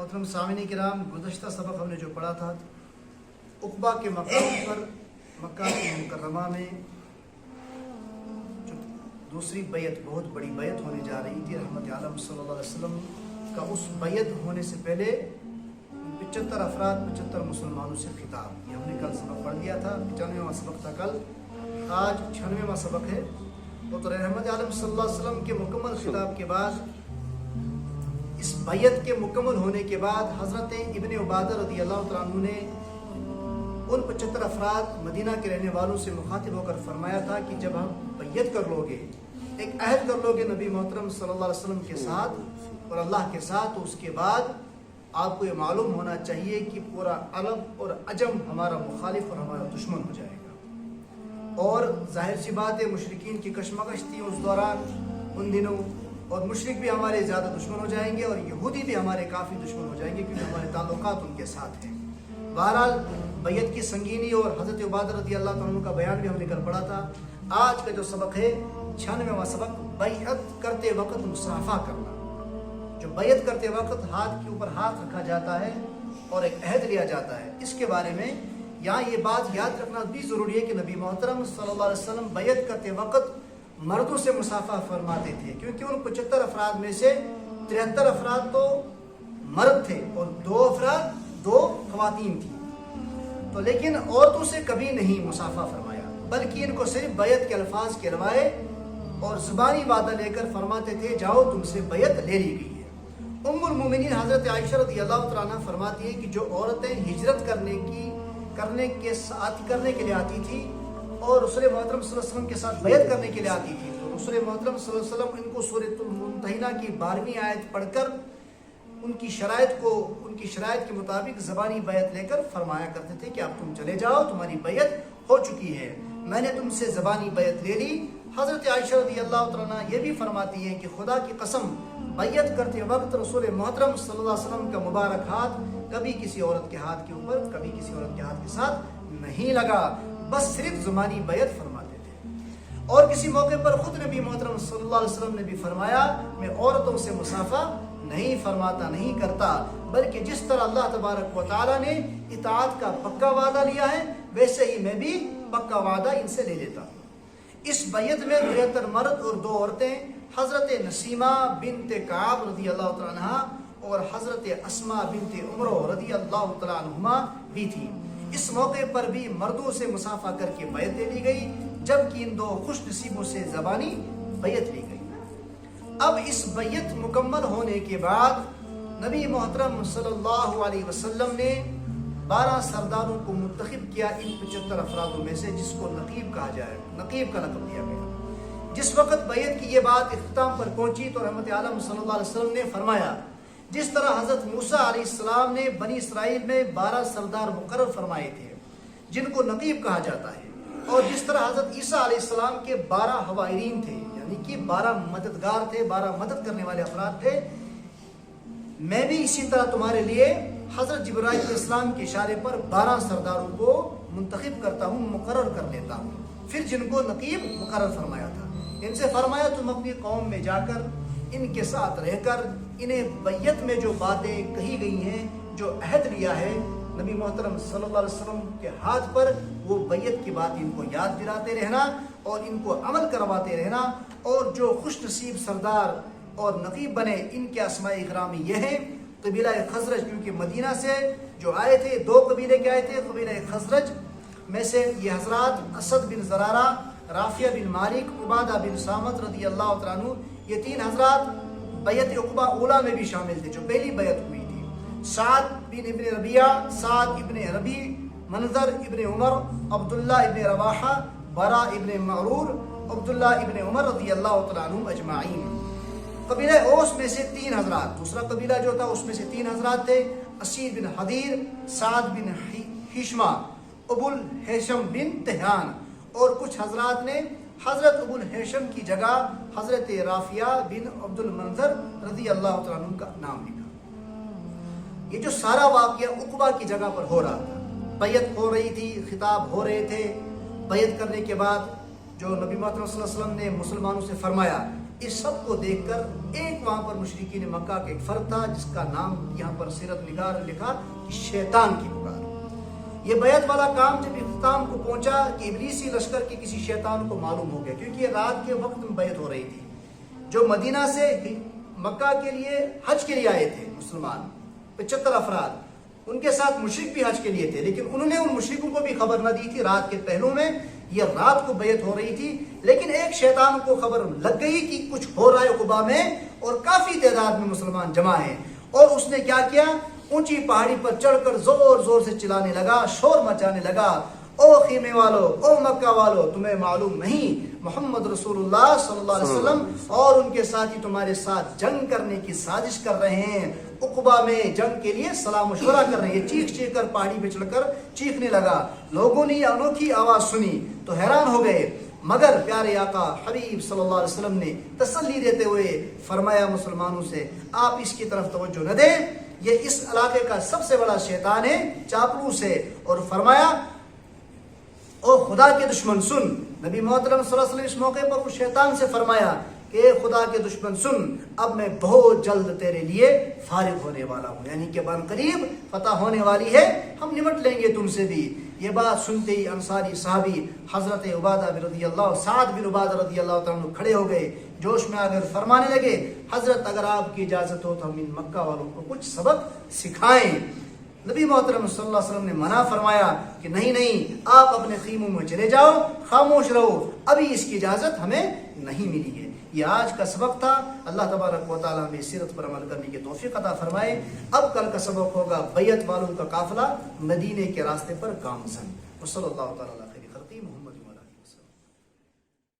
محترم سامعین کرام، گزشتہ سبق ہم نے جو پڑھا تھا عقبہ کے مقام پر مکہ مکرمہ میں جو دوسری بیعت، بہت بڑی بیعت ہونے جا رہی تھی رحمت عالم صلی اللہ علیہ وسلم کا، اس بیعت ہونے سے پہلے 75 افراد 75 مسلمانوں سے خطاب، یہ ہم نے کل سبق پڑھ لیا تھا، 95واں سبق تھا کل، آج 96واں سبق ہے۔ تو رحمت عالم صلی اللہ علیہ وسلم کے مکمل خطاب کے بعد، اس بیعت کے مکمل ہونے کے بعد، حضرت ابن عبادہ رضی اللہ تعالیٰ عنہ نے ان 75 افراد مدینہ کے رہنے والوں سے مخاطب ہو کر فرمایا تھا کہ جب ہم بیعت کر لو گے، ایک عہد کر لو گے نبی محترم صلی اللہ علیہ وسلم کے ساتھ اور اللہ کے ساتھ، تو اس کے بعد آپ کو یہ معلوم ہونا چاہیے کہ پورا عرب اور عجم ہمارا مخالف اور ہمارا دشمن ہو جائے گا۔ اور ظاہر سی بات ہے، مشرکین کی کشمکش تھی اس دوران ان دنوں، اور مشرک بھی ہمارے زیادہ دشمن ہو جائیں گے اور یہودی بھی ہمارے کافی دشمن ہو جائیں گے، کیونکہ ہمارے تعلقات ان کے ساتھ ہیں۔ بہرحال بیعت کی سنگینی اور حضرت عبادہ رضی اللہ تعالیٰ عنہ کا بیان بھی ہم نے کل پڑھا تھا۔ آج کا جو سبق ہے 96واں سبق، بیعت کرتے وقت مصافحہ کرنا۔ جو بیعت کرتے وقت ہاتھ کے اوپر ہاتھ رکھا جاتا ہے اور ایک عہد لیا جاتا ہے، اس کے بارے میں یہاں یہ بات یاد رکھنا بھی ضروری ہے کہ نبی محترم صلی اللہ علیہ وسلم بیعت کرتے وقت مردوں سے مصافحہ فرماتے تھے، کیونکہ ان 75 افراد میں سے 73 افراد تو مرد تھے اور 2 خواتین تھیں، تو لیکن عورتوں سے کبھی نہیں مصافحہ فرمایا، بلکہ ان کو صرف بیعت کے الفاظ کہلوائے اور زبانی وعدہ لے کر فرماتے تھے جاؤ تم سے بیعت لے لی گئی ہے۔ ام المومنین حضرت عائشہ رضی اللہ تعالیٰ عنہ فرماتی ہیں کہ جو عورتیں ہجرت کرنے کے لیے آتی تھی اور رسول محترم صلی اللہ علیہ وسلم کے ساتھ بیعت کرنے کے لیے آتی تھی، تو رسول محترم صلی اللہ علیہ وسلم ان کو سورۃ الممتحنہ کی 12ویں آیت پڑھ کر ان کی شرائط کے مطابق زبانی بیعت لے کر فرمایا کرتے تھے کہ اب تم چلے جاؤ، تمہاری بیعت ہو چکی ہے، میں نے تم سے زبانی بیعت لے لی۔ حضرت عائشہ رضی اللہ تعالیٰ عنہ یہ بھی فرماتی ہیں کہ خدا کی قسم، بیعت کرتے وقت رسول محترم صلی اللہ علیہ وسلم کا مبارک ہاتھ کبھی کسی عورت کے ہاتھ کے اوپر، کبھی کسی عورت کے ہاتھ کے ساتھ نہیں لگا، بس صرف زبانی بیعت فرماتے تھے۔ اور کسی موقع پر خود نبی محترم صلی اللہ علیہ وسلم نے بھی فرمایا، میں عورتوں سے مصافحہ نہیں فرماتا، نہیں کرتا، بلکہ جس طرح اللہ تبارک و تعالیٰ نے اطاعت کا پکا وعدہ لیا ہے، ویسے ہی میں بھی پکا وعدہ ان سے لے لیتا ہوں۔ اس بیعت میں 73 مرد اور 2 عورتیں، حضرت نسیمہ بنت کعب رضی اللہ تعالیٰ عنہ اور حضرت اسماء بنت عمرو رضی اللہ تعالیٰ عنہما بھی تھی۔ اس موقع پر بھی مردوں سے مصافحہ کر کے بیعت لے لی گئی، جبکہ ان 2 خوش نصیبوں سے زبانی بیعت لی گئی۔ اب اس بیعت مکمل ہونے کے بعد نبی محترم صلی اللہ علیہ وسلم نے 12 سرداروں کو منتخب کیا ان 75 افرادوں میں سے، جس کو نقیب کہا جائے، نقیب کا لقب دیا گیا۔ جس وقت بیعت کی یہ بات اختتام پر پہنچی تو رحمت عالم صلی اللہ علیہ وسلم نے فرمایا، جس طرح حضرت موسیٰ علیہ السلام نے بنی اسرائیل میں 12 سردار مقرر فرمائے تھے جن کو نقیب کہا جاتا ہے، اور جس طرح حضرت عیسیٰ علیہ السلام کے 12 حوارین تھے، یعنی کہ 12 مددگار تھے، 12 مدد کرنے والے افراد تھے، میں بھی اسی طرح تمہارے لیے حضرت جبرائیل علیہ السلام کے اشارے پر 12 سرداروں کو منتخب کرتا ہوں، مقرر کر لیتا ہوں۔ پھر جن کو نقیب مقرر فرمایا تھا، ان سے فرمایا تم اپنی قوم میں جا کر ان کے ساتھ رہ کر انہیں بیعت میں جو باتیں کہی گئی ہیں، جو عہد لیا ہے نبی محترم صلی اللہ علیہ وسلم کے ہاتھ پر، وہ بیعت کی بات ان کو یاد دلاتے رہنا اور ان کو عمل کرواتے رہنا۔ اور جو خوش نصیب سردار اور نقیب بنے، ان کے اسماء اکرامی یہ ہیں: قبیلہ خزرج، کیونکہ مدینہ سے جو آئے تھے 2 قبیلے کے آئے تھے، قبیلہ خزرج میں سے یہ حضرات اسد بن زرارہ، رافیہ بن مالک، عبادہ بن صامت رضی اللہ تعالیٰ عنہ، یہ 3 حضرات بیعت عقبہ اولیٰ میں بھی شامل تھے، جو پہلی بیعت ہوئی تھی۔ سعد بن ابن ربیعہ، سعد ابن ربیع، منظر ابن عمر، عبداللہ ابن رواحہ، برا ابن معرور، عبداللہ ابن عمر رضی اللہ تعالیٰ عنہ اجمعین۔ قبیلہ اوس میں سے 3 حضرات، دوسرا قبیلہ جو تھا اس میں سے 3 حضرات تھے: اسید بن حدیر، سعد بن حشمہ، ابو الہیشم بن تہان، اور کچھ حضرات نے حضرت ابو الہیشم کی جگہ حضرت رافیہ بن عبد المنظر رضی اللہ تعالیٰ عنہ کا نام لکھا۔ یہ جو سارا واقعہ عقبہ کی جگہ پر ہو رہا تھا، بیعت ہو رہی تھی، خطاب ہو رہے تھے۔ بیعت کرنے کے بعد جو نبی محمد صلی اللہ علیہ وسلم نے مسلمانوں سے فرمایا، اس سب کو دیکھ کر ایک وہاں پر مشرکین مکہ کا ایک فرد تھا جس کا نام یہاں پر سیرت نگار نے لکھا کہ شیطان کی پکار۔ یہ بیعت والا کام جب اختتام کو پہنچا کہ ابلیسی لشکر کے کسی شیطان کو معلوم ہو گیا، کیونکہ یہ رات کے وقت میں بیعت ہو رہی تھی۔ جو مدینہ سے مکہ کے لیے حج کے لیے آئے تھے مسلمان 75 افراد، ان کے ساتھ مشرک بھی حج کے لیے تھے، لیکن انہوں نے ان مشرکوں کو بھی خبر نہ دی تھی۔ رات کے پہلو میں یہ رات کو بیعت ہو رہی تھی، لیکن ایک شیطان کو خبر لگ گئی کہ کچھ ہو رہا ہے عقبہ میں اور کافی تعداد میں مسلمان جمع ہیں، اور اس نے کیا کیا، اونچی پہاڑی پر چڑھ کر زور زور سے چلانے لگا، شور مچانے لگا، او خیمے والو، او مکہ والو، تمہیں معلوم نہیں محمد رسول اللہ صلی اللہ علیہ وسلم اور ان کے ساتھی تمہارے ساتھ جنگ کرنے کی سازش کر رہے ہیں، عقبہ میں جنگ کے لیے صلاح مشورہ کر رہے ہیں۔ یہ چیخ چیخ کر پہاڑی پہ چڑھ کر چیخنے لگا۔ لوگوں نے یہ انوکھی آواز سنی تو حیران ہو گئے، مگر پیارے آقا حبیب صلی اللہ علیہ وسلم نے تسلی دیتے ہوئے فرمایا مسلمانوں سے، آپ اس کی طرف توجہ نہ دیں، یہ اس علاقے کا سب سے بڑا شیطان ہے، چاپلوس ہے، اور فرمایا او خدا کے دشمن سن۔ نبی محترم صلی اللہ علیہ وسلم اس موقع پر اس شیطان سے فرمایا کہ اے خدا کے دشمن سن، اب میں بہت جلد تیرے لیے فارغ ہونے والا ہوں، یعنی کہ بان قریب فتح ہونے والی ہے، ہم نمٹ لیں گے تم سے بھی۔ یہ بات سنتے ہی انصاری صحابی حضرت عبادہ بن رضی اللہ، سعد بن عبادہ رضی اللہ تعالیٰ عنہ کھڑے ہو گئے، جوش میں آ کر فرمانے لگے، حضرت اگر آپ کی اجازت ہو تو ہم ان مکہ والوں کو کچھ سبق سکھائیں۔ نبی محترم صلی اللہ علیہ وسلم نے منع فرمایا کہ نہیں نہیں، آپ اپنے خیموں میں چلے جاؤ، خاموش رہو، ابھی اس کی اجازت ہمیں نہیں ملی ہے۔ یہ آج کا سبق تھا۔ اللہ تبارک و تعالیٰ ہمیں سیرت پر عمل کرنے کی توفیق عطا فرمائے۔ اب کل کا سبق ہوگا بیعت والوں کا قافلہ مدینے کے راستے پر گامزن۔ وصلی اللہ تعالیٰ